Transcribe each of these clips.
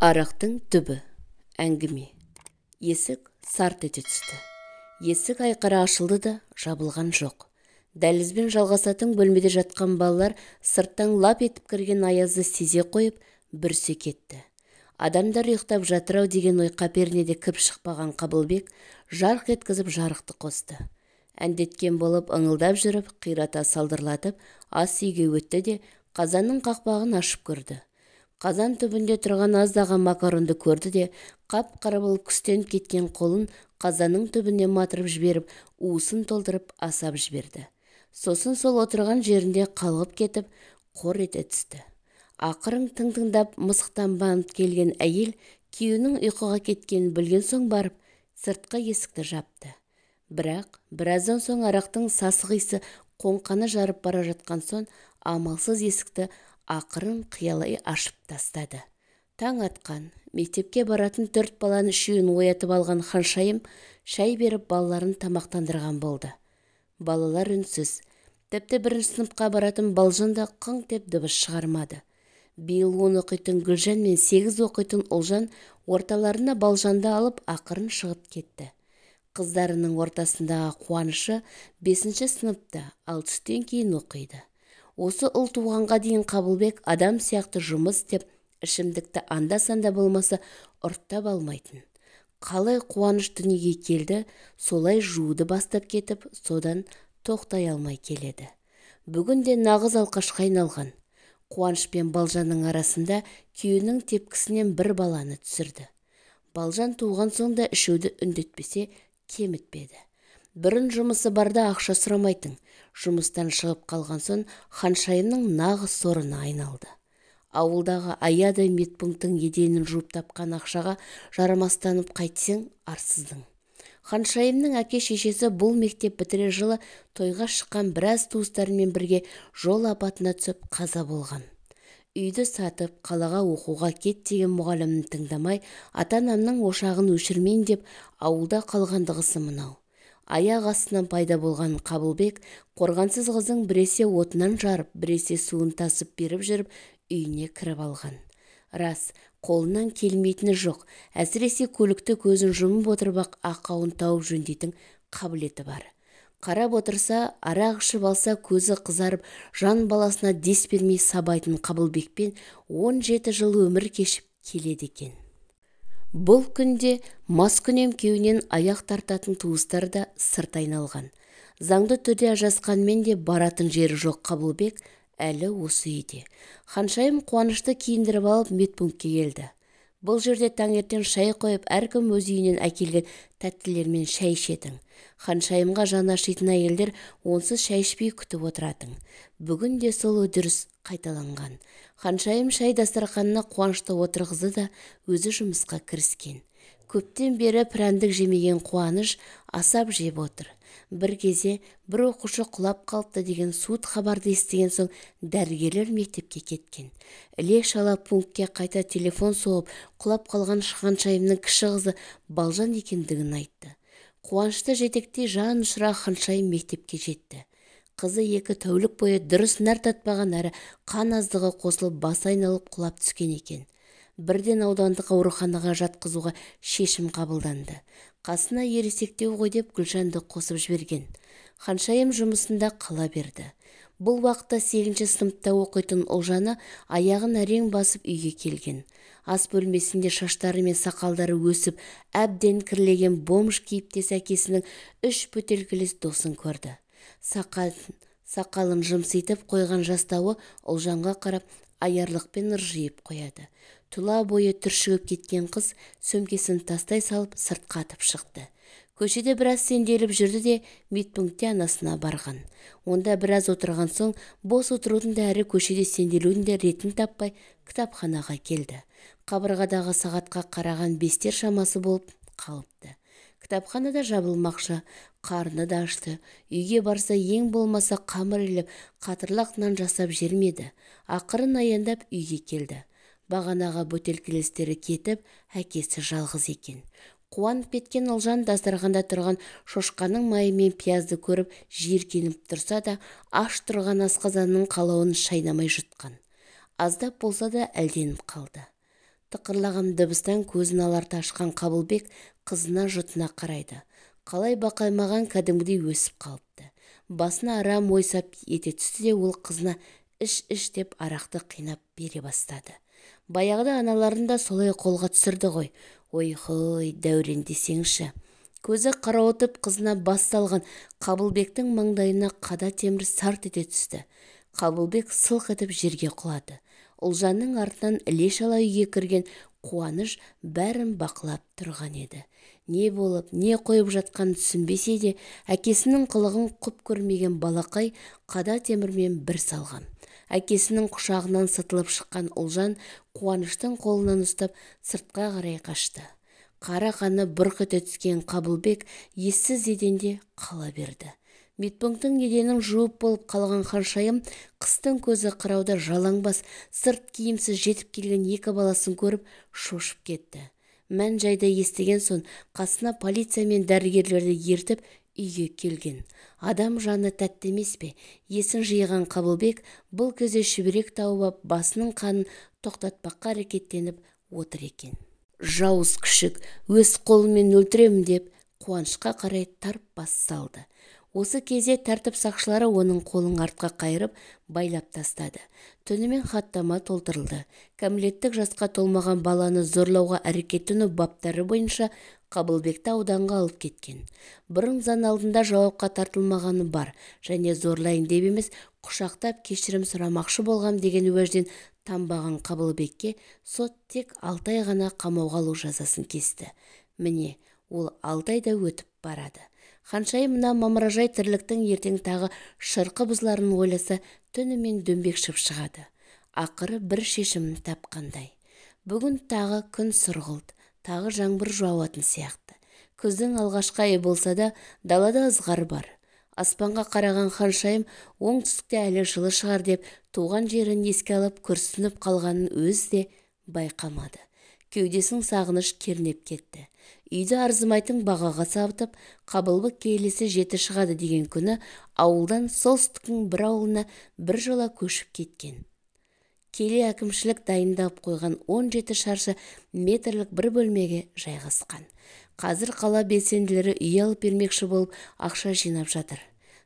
Арақтың түбі. Әңгіме. Есік сарт ете түсті. Есік айқара ашылды да жабылған жоқ. Дәлізбен жалғасатын бөлмеде жатқан балалар сырттан лап етіп кірген аязды сезе қойып бүрсе кетті. Адамдар ұйықтап жатыр-ау деген ой қаперіне кіріп шықпаған Қабылбек жарқ еткізіп жарықты қосты. Әндеткен болып ыңылдап жүріп, қирата салдырлатып ас үйге өтті де қазанның қақпағын ашып көрді. Қазан түбінде тұрған аздаған макаронды көрді де қап-қара болып күстеніп кеткен қолын қазанның түбіне матырып жіберіп, уысын толтырып асап жіберді. Сосын сол отырған жерінде қалғып кетіп, қор ете түсті. Ақырын тыңдап мысықтанбанып келген әйел күйеуінің ұйқыға кеткенін білген соң барып сыртқы есікті жапты. Бірақ біраздан соң арақтың сасық иісі қоңқаны жарып бара жатқан соң амалсыз есікті ақырын қиялай ашып тастады. Таң атқан, мектепке баратын 4 баланы үшеуін оятып алған Ханшайым шай беріп балаларын тамақтандырған болды. Балалар үнсіз. Тіпті 1-ші сыныпқа баратын Балжан да қыңқ деп дыбыс шығармады. Биыл 10 оқитын Гүлжан мен 8 оқитын Ұлжан орталарына Балжанды алып ақырын шығып кетті. Қыздарының ортасындағы қуанышы 5-ші сыныпта, ал түстен кейін оқиды. Осы ұл туғанға дейін Қабылбек адам сияқты жұмыс істеп, ішімдікті анда-санда болмаса ұрттап алмайтын. Қалай қуаныш дүниеге келді, солай жууды бастап кетіп, содан тоқтай алмай келеді. Бүгін де нағыз алқашқа айналған. Қуаныш пен Балжанның арасында күйеуінің тепкісінен бір баланы түсірді. Балжан туған соң да ішуді үндетпесе кемітпеді. Бірін жұмысы барда ақша сұрамайтын. Жұмыстан шығып қалған соң Ханшайымның нағыз сорына айналды. Ауылдағы аядай медпунктің еденін жуып тапқан ақшаға жарамастанып қайтсең арсыздың. Ханшайымның әке-шешесі бұл мектеп бітірер жылы тойға шыққан біраз туыстарымен бірге жол апатына түсіп қаза болған. Үйді сатып, қалаға оқуға кет деген мұғалімін тыңдамай, ата-анамның ошағын өшірмейін деп ауылда қалғандығысы мынау. Аяқ астынан пайда болған Қабылбек қорғансыз қыздың біресе отынан жарып, біресе суын тасып беріп жүріп, үйіне кіріп алған. Рас, қолынан келмейтіні жоқ, әсіресе көлікті көзін жұмып отырып ақауын тауып жөндейтін қабілеті бар. Қарап отырса, арақ ішіп алса көзі қызарып, жан баласына дес бермей сабайтын Қабылбекпен 17 жыл өмір кешіп келеді екен. Бұл күнде маскүнем күйеуінен аяқ тартатын туыстар да сырт айналған. Заңды түрде ажырасқанмен де баратын жері жоқ Қабылбек әлі осы үйде. Ханшайым Қуанышты киіндіріп алып медпунктке келді. Бұл жерде таңертең шай қойып, әркім өз үйінен әкелген тәттілермен шай ішетін. Ханшайымға жаны ашитын әйелдер онсыз шай ішпей күтіп отыратын. Бүгін де сол үдеріс қайталанған. Ханшайым шай дастарханына Қуанышты отырғызды да өзі жұмысқа кіріскен. Көптен бері прәндік жемеген Қуаныш асап жеп отыр. Бір кезде бір оқушы құлап қалыпты деген суыт хабарды естіген соң дәрігерлер мектепке кеткен. Іле-шала пунктке қайта телефон соғып, құлап қалған Ханшайымның кіші қызы Балжан екендігін айтты. Қуанышты жетектей жан ұшыра Ханшайым мектепке жетті. Қызы 2 тәулік бойы дұрыс нәр татпаған әрі қан аздығы қосылып басы айналып құлап түскен екен. Бірден аудандық ауруханаға жатқызуға шешім қабылданды. Қасына ересектеу ғой деп Гүлжанды қосып жіберген. Ханшайым жұмысында қала берді. Бұл уақытта 8-ші сыныпта оқитын Ұлжаны аяғын әрең басып үйге келген. Ас бөлмесінде шаштары мен сақалдары өсіп, әбден кірлеген бомж кейіптес әкесінің 3 бөтелкелес досын көрді. Сақалын жымситып қойған жастауы Ұлжанға қарап аярлықпен ыржиып қояды. Тұла бойы түршігіп кеткен қыз сөмкесін тастай салып сыртқа атып шықты. Көшеде біраз сенделіп жүрді де медпунктте анасына барған. Онда біраз отырған соң бос отырудың да әрі көшеде сенделудің де ретін таппай кітапханаға келді. Қабырғадағы сағатқа қараған 5-тер шамасы болып қалыпты. Кітапханада жабылмақшы, қарны да ашты. Үйге барса ең болмаса қамыр илеп, қатырлақ нан жасап жермеді. Ақырын аяндап үйге келді. Бағанаға бөтелкелестері кетіп, әкесі жалғыз екен. Қуанып кеткен Ұлжан дастарханда тұрған шошқаның майы мен пиязды көріп жиіркеніп тұрса да, аш тұрған асқазанның қалауын шайнамай жұтқан. Аздап болса да әлденіп қалды. тықырлаған дыбыстан көзін аларта ашқан Қабылбек қызына жұтына қарайды. Қалай бақаймаған кәдімгідей өсіп қалыпты. Басына арам ойсап ете түсті де ол қызына іш деп арақты қинап бере бастады. Баяғыда аналарында солай қолға түсірді ғой. Ой, Дәурен десеңші. Көзі қарауытып қызына бас салған Қабылбектің маңдайына қада темір сарт ете түсті. Қабылбек сылқ етіп жерге құлады. Ұлжанның артынан іле-шала үйге кірген Қуаныш бәрін бақылап тұрған еді. Не болып, не қойып жатқанын түсінбесе де, әкесінің қылығын құп көрмеген балақай қада темірмен бір салған. Әкесінің құшағынан сытылып шыққан Ұлжан Қуаныштың қолынан ұстап сыртқа қарай қашты. Қара қаны бұрқ ете түскен Қабылбек ессіз еденде қала берді. Бетпұңтың еденін жуып болып қалған Ханшайым қыстың көзі қырауда жалаңбас, сырт киімсіз жетіп келген екі баласын көріп шошып кетті. Мән жайды естіген соң қасына полиция мен дәрігерлерді ертіп үйге келген. Адам жаны тәтті емес пе? Есін жиған Қабылбек бұл кезде шүберек тауып басының қанын тоқтатпаққа әрекеттеніп отыр екен. Жауыз күшік, өз қолымен өлтіремін деп Қуанышқа қарай тарп бас салды. Осы кезде тәртіп сақшылары оның қолын артқа қайырып байлап тастады. Түнімен хаттама толтырылды. Кәмелеттік жасқа толмаған баланы зорлауға әрекеттену баптары бойынша Қабылбекті ауданға алып кеткен. Бұрын заң алдында жауапқа тартылмағаны бар және зорлайын деп емес, құшақтап кешірім сұрамақшы болғам деген уәжден танбаған Қабылбекке сот тек 6 ай ғана қамауға алу жазасын кесті. Міне, ол 6 айда өтіп барады. Ханшайым мына мамыражай тірліктің ертең тағы шырқы бұзыларын ойласа, түнімен дөңбекшіп шығады. Ақыры бір шешімін тапқандай. Бүгін тағы күн сұрғылт, тағы жаңбыр жауатын сияқты. Күздің алғашқы айы болса да, далада ызғар бар. Аспанға қараған Ханшайым оңтүстікте әлі жылы шығар деп туған жерін еске алып күрсініп қалғанын өзі де байқамады. Кеудесін сағыныш кернеп кетті. Үйді арзымайтын бағаға сабытып, Қабылбек келесі жеті шығады деген күні ауылдан солтүстіктің бір ауылына бір жола көшіп кеткен. Келе әкімшілік дайындап қойған 17 шаршы метрлік бір бөлмеге жайғасқан. Қазір қала белсенділері үй алып бермекші болып ақша жинап жатыр.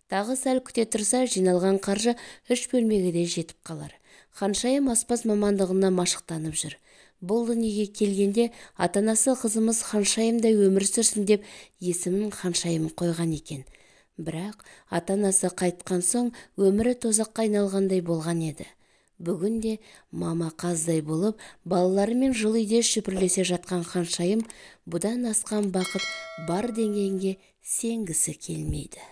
Тағы сәл күте тұрса, жиналған қаржы 3 бөлмеге де жетіп қалар. Ханшайым аспаз мамандығына машықтанып жүр. Бұл дүниеге келгенде атанасы қызымыз Ханшайымдай өмір сүрсін деп есімін Ханшайым қойған екен. Бірақ атанасы қайтқан соң өмірі тозаққа айналғандай болған еді. Бүгінде мама қаздай болып, балаларымен жылы үйде шүпірлесе жатқан Ханшайым бұдан асқан бақыт бар деңгейге сенгісі келмейді.